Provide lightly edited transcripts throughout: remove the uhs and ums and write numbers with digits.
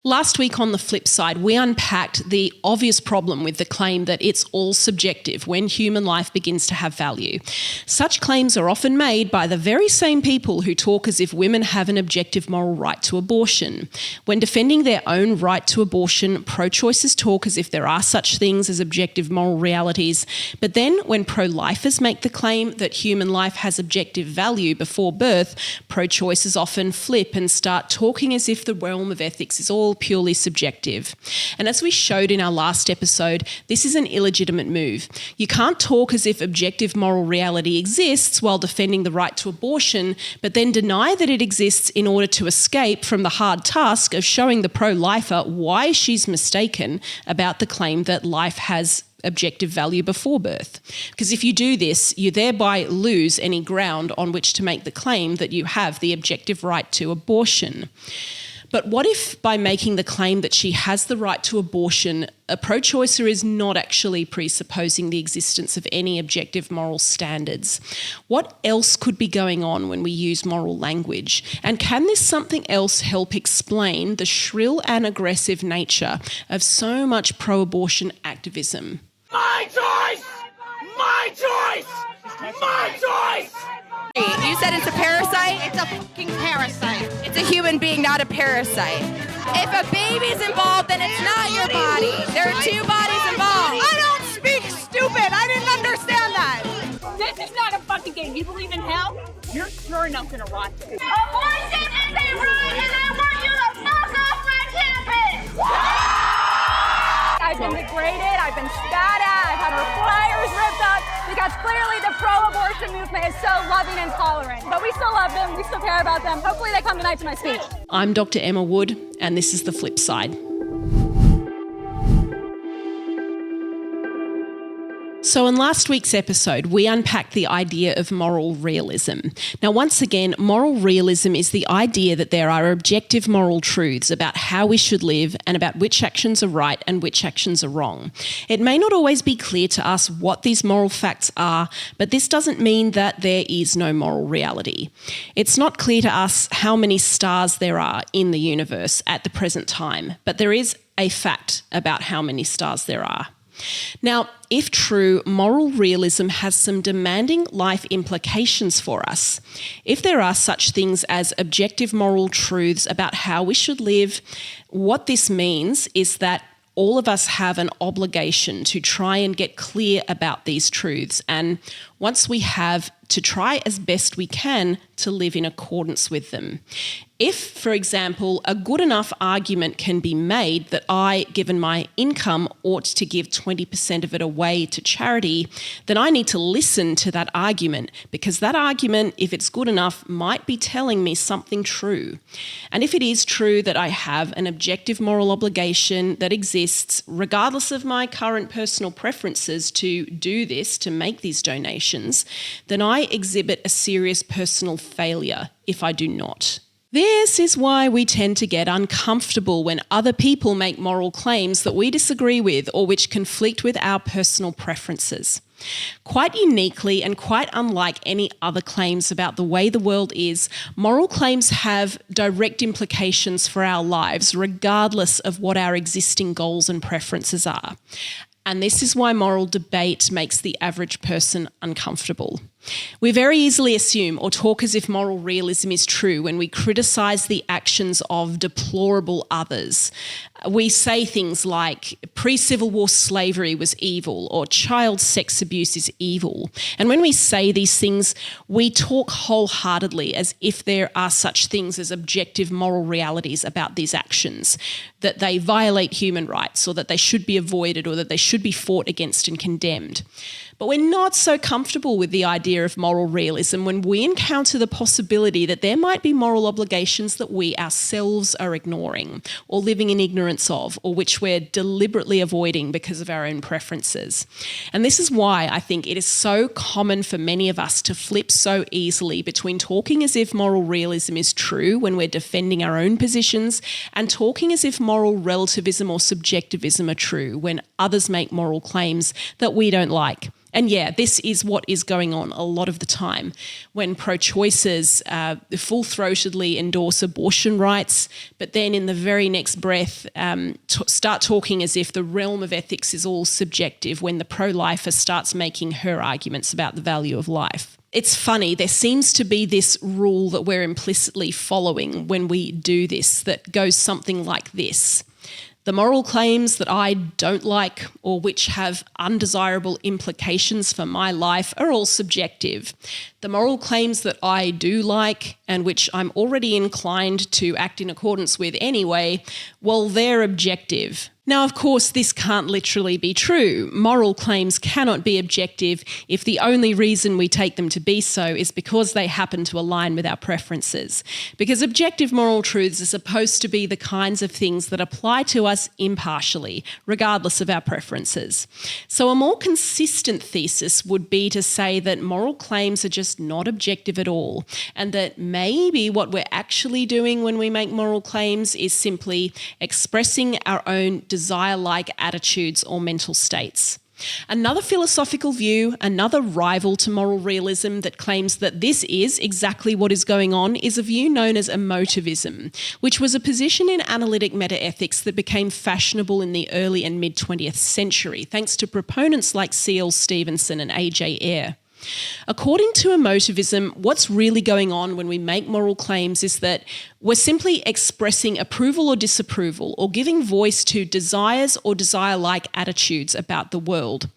Last week on The Flip Side, we unpacked the obvious problem with the claim that it's all subjective when human life begins to have value. Such claims are often made by the very same people who talk as if women have an objective moral right to abortion. When defending their own right to abortion, pro-choicers talk as if there are such things as objective moral realities. But then when pro-lifers make the claim that human life has objective value before birth, pro-choicers often flip and start talking as if the realm of ethics is all purely subjective. And as we showed in our last episode, this is an illegitimate move. You can't talk as if objective moral reality exists while defending the right to abortion, but then deny that it exists in order to escape from the hard task of showing the pro-lifer why she's mistaken about the claim that life has objective value before birth. Because if you do this, you thereby lose any ground on which to make the claim that you have the objective right to abortion. But what if by making the claim that she has the right to abortion, a pro-choicer is not actually presupposing the existence of any objective moral standards? What else could be going on when we use moral language? And can this something else help explain the shrill and aggressive nature of so much pro-abortion activism? My choice! My choice! My choice! You said it's a parasite? It's a fucking parasite. It's a human being, not a parasite. If a baby's involved, then it's not your body. There are two bodies involved. I don't speak stupid. I didn't understand that. This is not a fucking game. You believe in hell? You're sure enough gonna rot there. Abortion is a right, and I want you to fuck off my campus! I've been degraded, I've been spat at, I've had our flyers ripped up because clearly the pro-abortion movement is so loving and tolerant. But we still love them, we still care about them. Hopefully they come tonight to my speech. I'm Dr. Emma Wood, and this is The Flip Side. So in last week's episode, we unpacked the idea of moral realism. Now, once again, moral realism is the idea that there are objective moral truths about how we should live and about which actions are right and which actions are wrong. It may not always be clear to us what these moral facts are, but this doesn't mean that there is no moral reality. It's not clear to us how many stars there are in the universe at the present time, but there is a fact about how many stars there are. Now, if true, moral realism has some demanding life implications for us. If there are such things as objective moral truths about how we should live, what this means is that all of us have an obligation to try and get clear about these truths, and once we have, to try as best we can to live in accordance with them. If, for example, a good enough argument can be made that I, given my income, ought to give 20% of it away to charity, then I need to listen to that argument, because that argument, if it's good enough, might be telling me something true. And if it is true that I have an objective moral obligation that exists, regardless of my current personal preferences to do this, to make these donations, then I exhibit a serious personal failure if I do not. This is why we tend to get uncomfortable when other people make moral claims that we disagree with or which conflict with our personal preferences. Quite uniquely and quite unlike any other claims about the way the world is, moral claims have direct implications for our lives, regardless of what our existing goals and preferences are. And this is why moral debate makes the average person uncomfortable. We very easily assume or talk as if moral realism is true when we criticise the actions of deplorable others. We say things like pre-Civil War slavery was evil or child sex abuse is evil. And when we say these things, we talk wholeheartedly as if there are such things as objective moral realities about these actions, that they violate human rights or that they should be avoided or that they should be fought against and condemned. But we're not so comfortable with the idea of moral realism when we encounter the possibility that there might be moral obligations that we ourselves are ignoring or living in ignorance of, or which we're deliberately avoiding because of our own preferences. And this is why I think it is so common for many of us to flip so easily between talking as if moral realism is true when we're defending our own positions and talking as if moral relativism or subjectivism are true when others make moral claims that we don't like And yeah, this is what is going on a lot of the time when pro-choicers full-throatedly endorse abortion rights, but then in the very next breath start talking as if the realm of ethics is all subjective when the pro-lifer starts making her arguments about the value of life. It's funny, there seems to be this rule that we're implicitly following when we do this that goes something like this. The moral claims that I don't like or which have undesirable implications for my life are all subjective. The moral claims that I do like and which I'm already inclined to act in accordance with anyway, well, they're objective. Now, of course, this can't literally be true. Moral claims cannot be objective if the only reason we take them to be so is because they happen to align with our preferences. Because objective moral truths are supposed to be the kinds of things that apply to us impartially, regardless of our preferences. So a more consistent thesis would be to say that moral claims are just not objective at all, and that maybe what we're actually doing when we make moral claims is simply expressing our own desire-like attitudes or mental states. Another philosophical view, another rival to moral realism that claims that this is exactly what is going on, is a view known as emotivism, which was a position in analytic metaethics that became fashionable in the early and mid-20th century, thanks to proponents like C.L. Stevenson and A.J. Ayer. According to emotivism, what's really going on when we make moral claims is that we're simply expressing approval or disapproval or giving voice to desires or desire-like attitudes about the world.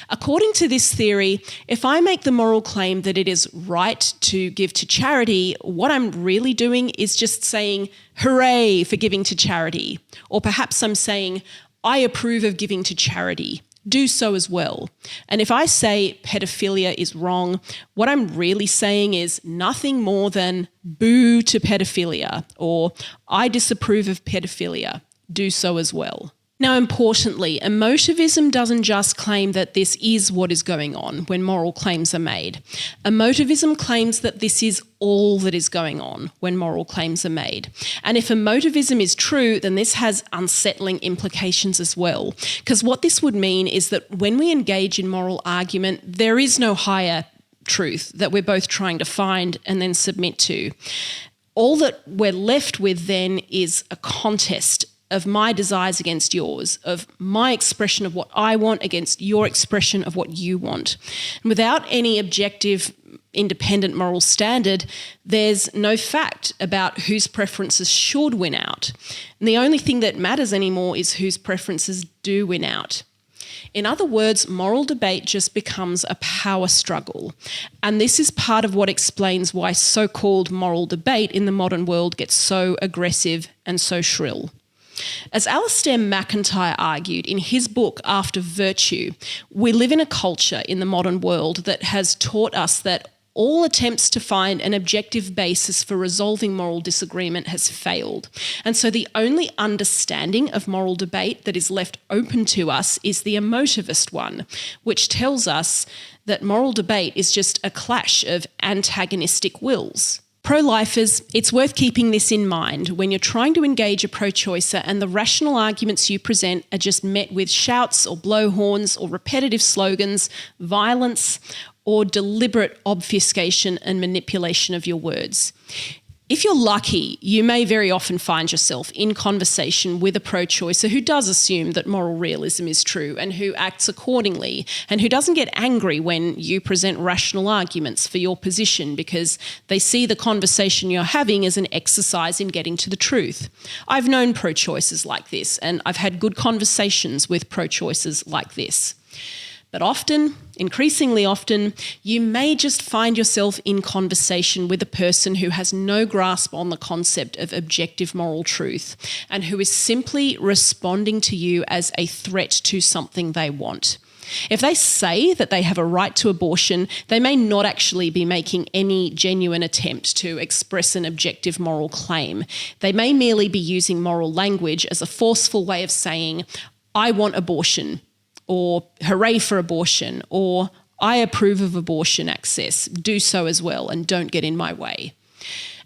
According to this theory, if I make the moral claim that it is right to give to charity, what I'm really doing is just saying, hooray for giving to charity. Or perhaps I'm saying, I approve of giving to charity. Do so as well. And if I say pedophilia is wrong, what I'm really saying is nothing more than boo to pedophilia, or I disapprove of pedophilia. Do so as well. Now, importantly, emotivism doesn't just claim that this is what is going on when moral claims are made. Emotivism claims that this is all that is going on when moral claims are made. And if emotivism is true, then this has unsettling implications as well. Because what this would mean is that when we engage in moral argument, there is no higher truth that we're both trying to find and then submit to. All that we're left with then is a contest of my desires against yours, of my expression of what I want against your expression of what you want. And without any objective, independent moral standard, there's no fact about whose preferences should win out. And the only thing that matters anymore is whose preferences do win out. In other words, moral debate just becomes a power struggle. And this is part of what explains why so-called moral debate in the modern world gets so aggressive and so shrill. As Alistair McIntyre argued in his book After Virtue, we live in a culture in the modern world that has taught us that all attempts to find an objective basis for resolving moral disagreement has failed. And so the only understanding of moral debate that is left open to us is the emotivist one, which tells us that moral debate is just a clash of antagonistic wills. Pro-lifers, it's worth keeping this in mind when you're trying to engage a pro-choicer and the rational arguments you present are just met with shouts or blowhorns or repetitive slogans, violence, or deliberate obfuscation and manipulation of your words. If you're lucky, you may very often find yourself in conversation with a pro-choicer who does assume that moral realism is true and who acts accordingly and who doesn't get angry when you present rational arguments for your position because they see the conversation you're having as an exercise in getting to the truth. I've known pro-choicers like this, and I've had good conversations with pro-choicers like this. But often, increasingly often, you may just find yourself in conversation with a person who has no grasp on the concept of objective moral truth and who is simply responding to you as a threat to something they want. If they say that they have a right to abortion, they may not actually be making any genuine attempt to express an objective moral claim. They may merely be using moral language as a forceful way of saying, I want abortion, or hooray for abortion, or I approve of abortion access, do so as well and don't get in my way.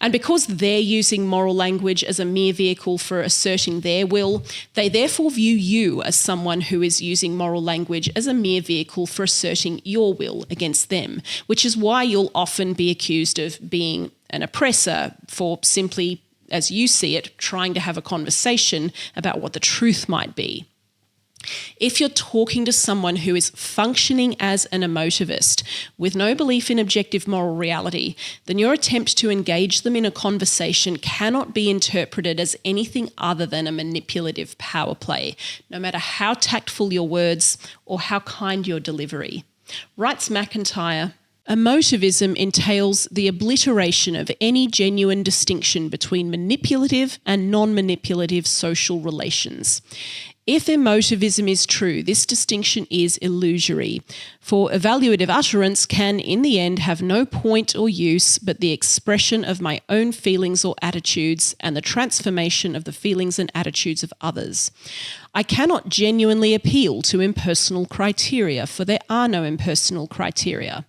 And because they're using moral language as a mere vehicle for asserting their will, they therefore view you as someone who is using moral language as a mere vehicle for asserting your will against them, which is why you'll often be accused of being an oppressor for simply, as you see it, trying to have a conversation about what the truth might be. If you're talking to someone who is functioning as an emotivist with no belief in objective moral reality, then your attempt to engage them in a conversation cannot be interpreted as anything other than a manipulative power play, no matter how tactful your words or how kind your delivery. Writes McIntyre, emotivism entails the obliteration of any genuine distinction between manipulative and non-manipulative social relations. If emotivism is true, this distinction is illusory, for evaluative utterance can, in the end, have no point or use but the expression of my own feelings or attitudes and the transformation of the feelings and attitudes of others. I cannot genuinely appeal to impersonal criteria, for there are no impersonal criteria.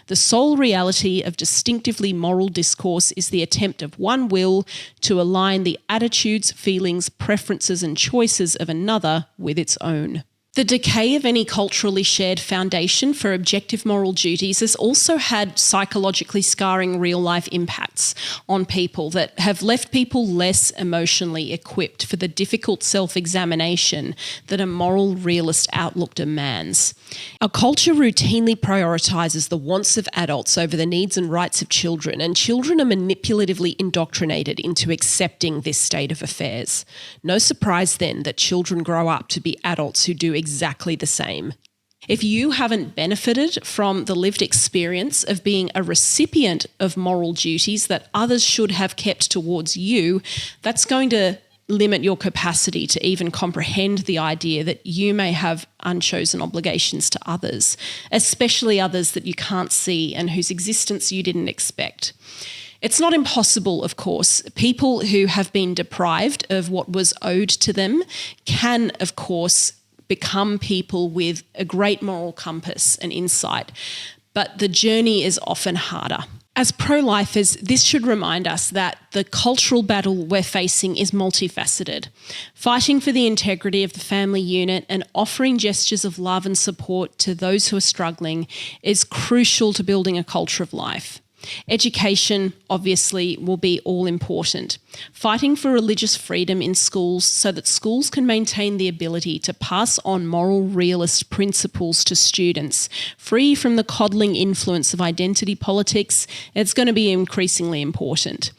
The sole reality of distinctively moral discourse is the attempt of one will to align the attitudes, feelings, preferences and choices of another with its own. The decay of any culturally shared foundation for objective moral duties has also had psychologically scarring real-life impacts on people that have left people less emotionally equipped for the difficult self-examination that a moral realist outlook demands. Our culture routinely prioritises the wants of adults over the needs and rights of children, and children are manipulatively indoctrinated into accepting this state of affairs. No surprise then that children grow up to be adults who do exactly the same. If you haven't benefited from the lived experience of being a recipient of moral duties that others should have kept towards you, that's going to limit your capacity to even comprehend the idea that you may have unchosen obligations to others, especially others that you can't see and whose existence you didn't expect. It's not impossible, of course. People who have been deprived of what was owed to them can, of course, become people with a great moral compass and insight, but the journey is often harder. As pro-lifers, this should remind us that the cultural battle we're facing is multifaceted. Fighting for the integrity of the family unit and offering gestures of love and support to those who are struggling is crucial to building a culture of life. Education, obviously, will be all important. Fighting for religious freedom in schools so that schools can maintain the ability to pass on moral realist principles to students, free from the coddling influence of identity politics, it's going to be increasingly important.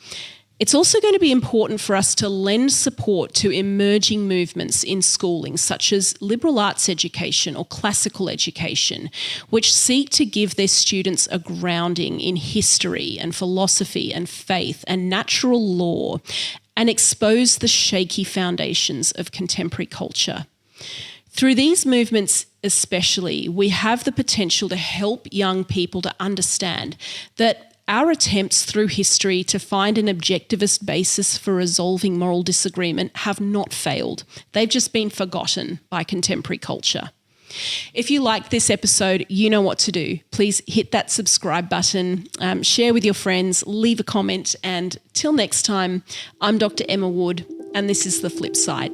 It's also going to be important for us to lend support to emerging movements in schooling, such as liberal arts education or classical education, which seek to give their students a grounding in history and philosophy and faith and natural law and expose the shaky foundations of contemporary culture. Through these movements especially, we have the potential to help young people to understand that our attempts through history to find an objectivist basis for resolving moral disagreement have not failed. They've just been forgotten by contemporary culture. If you liked this episode, you know what to do. Please hit that subscribe button, share with your friends, leave a comment, and till next time, I'm Dr. Emma Wood, and this is The Flip Side.